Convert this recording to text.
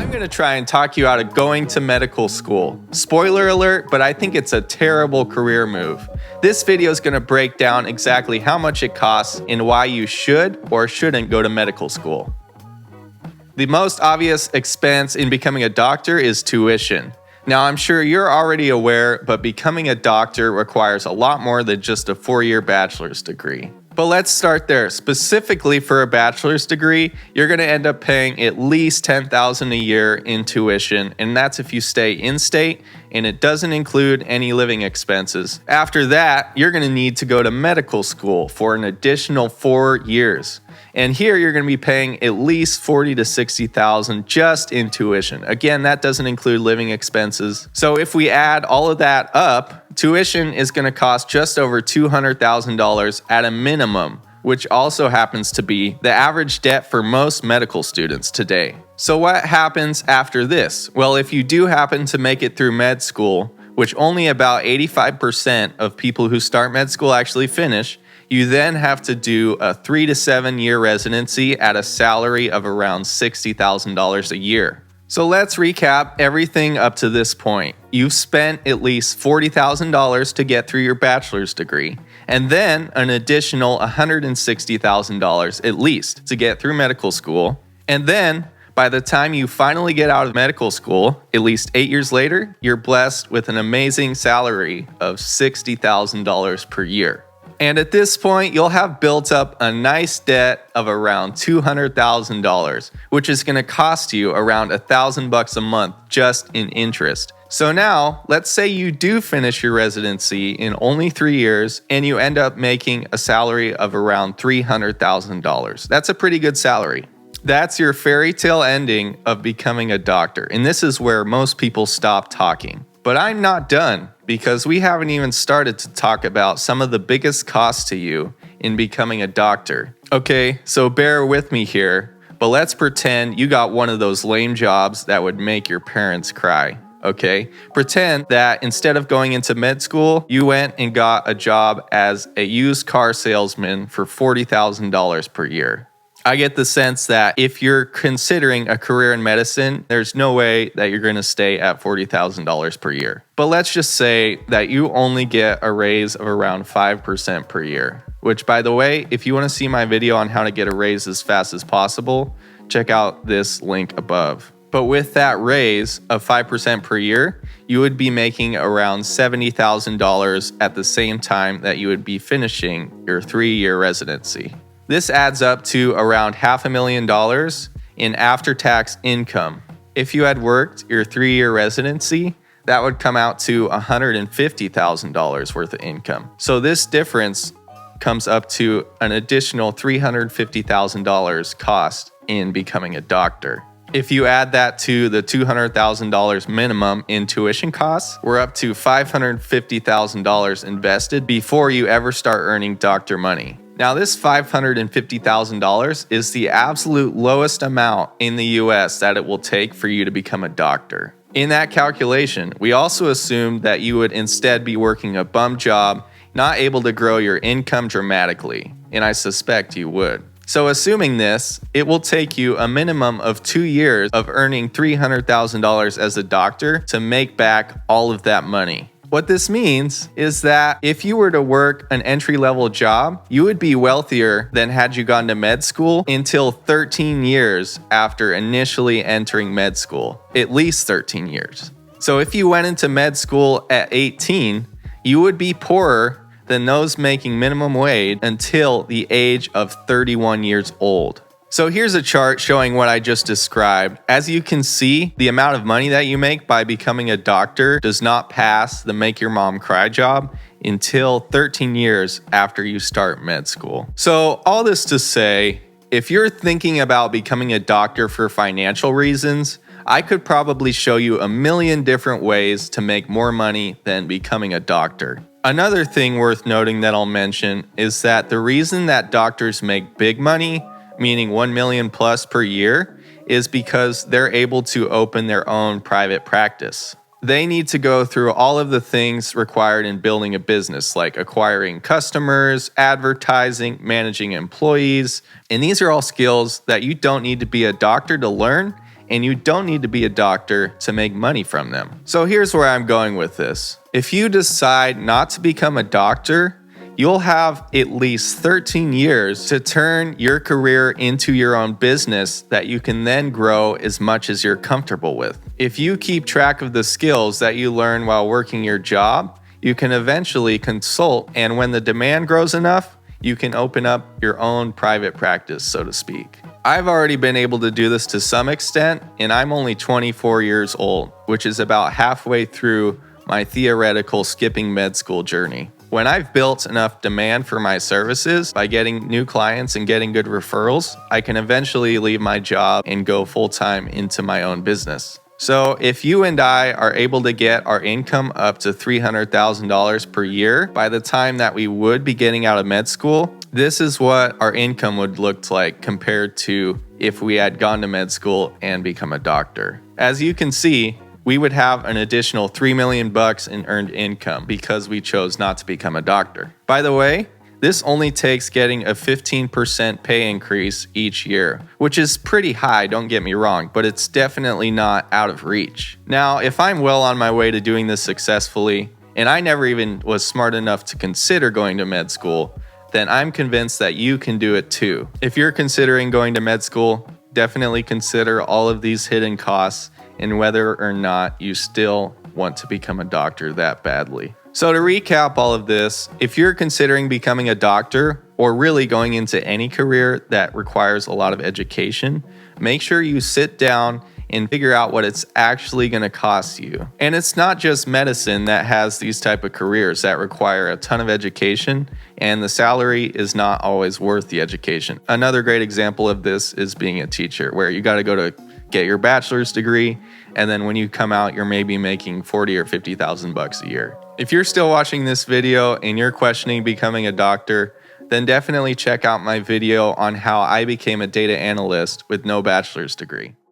I'm going to try and talk you out of going to medical school. Spoiler alert, but I think it's a terrible career move. This video is going to break down exactly how much it costs and why you should or shouldn't go to medical school. The most obvious expense in becoming a doctor is tuition. Now, I'm sure you're already aware, but becoming a doctor requires a lot more than just a 4-year bachelor's degree. But let's start there. Specifically for a bachelor's degree, you're going to end up paying at least $10,000 a year in tuition, and that's if you stay in-state, and it doesn't include any living expenses. After that, you're going to need to go to medical school for an additional 4 years. And here you're going to be paying at least $40,000 to $60,000 just in tuition. Again, that doesn't include living expenses. So if we add all of that up, tuition is going to cost just over $200,000 at a minimum, which also happens to be the average debt for most medical students today. So what happens after this? Well, if you do happen to make it through med school, which only about 85% of people who start med school actually finish, you then have to do a 3 to 7 year residency at a salary of around $60,000 a year. So let's recap everything up to this point. You've spent at least $40,000 to get through your bachelor's degree, and then an additional $160,000 at least to get through medical school. And then by the time you finally get out of medical school, at least 8 years later, you're blessed with an amazing salary of $60,000 per year. And at this point, you'll have built up a nice debt of around $200,000, which is going to cost you around $1,000 a month just in interest. So now, let's say you do finish your residency in only 3 years and you end up making a salary of around $300,000. That's a pretty good salary. That's your fairy tale ending of becoming a doctor, and this is where most people stop talking. But I'm not done, because we haven't even started to talk about some of the biggest costs to you in becoming a doctor. Okay, so bear with me here, but let's pretend you got one of those lame jobs that would make your parents cry. Okay, pretend that instead of going into med school, you went and got a job as a used car salesman for $40,000 per year. I get the sense that if you're considering a career in medicine, there's no way that you're going to stay at $40,000 per year. But let's just say that you only get a raise of around 5% per year, which, by the way, if you want to see my video on how to get a raise as fast as possible, check out this link above. But with that raise of 5% per year, you would be making around $70,000 at the same time that you would be finishing your 3-year residency. This adds up to around $500,000 in after-tax income. If you had worked your 3-year residency, that would come out to $150,000 worth of income. So this difference comes up to an additional $350,000 cost in becoming a doctor. If you add that to the $200,000 minimum in tuition costs, we're up to $550,000 invested before you ever start earning doctor money. Now, this $550,000 is the absolute lowest amount in the US that it will take for you to become a doctor. In that calculation, we also assumed that you would instead be working a bum job, not able to grow your income dramatically, and I suspect you would. So assuming this, it will take you a minimum of 2 years of earning $300,000 as a doctor to make back all of that money. What this means is that if you were to work an entry-level job, you would be wealthier than had you gone to med school until 13 years after initially entering med school, at least 13 years. So if you went into med school at 18, you would be poorer than those making minimum wage until the age of 31 years old. So here's a chart showing what I just described. As you can see, the amount of money that you make by becoming a doctor does not pass the make your mom cry job until 13 years after you start med school. So all this to say, if you're thinking about becoming a doctor for financial reasons, I could probably show you a million different ways to make more money than becoming a doctor. Another thing worth noting that I'll mention is that the reason that doctors make big money, meaning 1 million plus per year, is because they're able to open their own private practice. They need to go through all of the things required in building a business, like acquiring customers, advertising, managing employees. And these are all skills that you don't need to be a doctor to learn, and you don't need to be a doctor to make money from them. So here's where I'm going with this. If you decide not to become a doctor, you'll have at least 13 years to turn your career into your own business that you can then grow as much as you're comfortable with. If you keep track of the skills that you learn while working your job, you can eventually consult, and when the demand grows enough, you can open up your own private practice, so to speak. I've already been able to do this to some extent, and I'm only 24 years old, which is about halfway through my theoretical skipping med school journey. When I've built enough demand for my services by getting new clients and getting good referrals, I can eventually leave my job and go full-time into my own business. So if you and I are able to get our income up to $300,000 per year by the time that we would be getting out of med school, this is what our income would look like compared to if we had gone to med school and become a doctor. As you can see, we would have an additional $3 million in earned income because we chose not to become a doctor. By the way, this only takes getting a 15% pay increase each year, which is pretty high, don't get me wrong, but it's definitely not out of reach. Now, if I'm well on my way to doing this successfully, and I never even was smart enough to consider going to med school, then I'm convinced that you can do it too. If you're considering going to med school, definitely consider all of these hidden costs and whether or not you still want to become a doctor that badly. So to recap all of this, if you're considering becoming a doctor or really going into any career that requires a lot of education, make sure you sit down and figure out what it's actually going to cost you. And it's not just medicine that has these type of careers that require a ton of education, and the salary is not always worth the education. Another great example of this is being a teacher, where you got to go to get your bachelor's degree, and then when you come out, you're maybe making $40,000 or $50,000 a year. If you're still watching this video and you're questioning becoming a doctor, then definitely check out my video on how I became a data analyst with no bachelor's degree.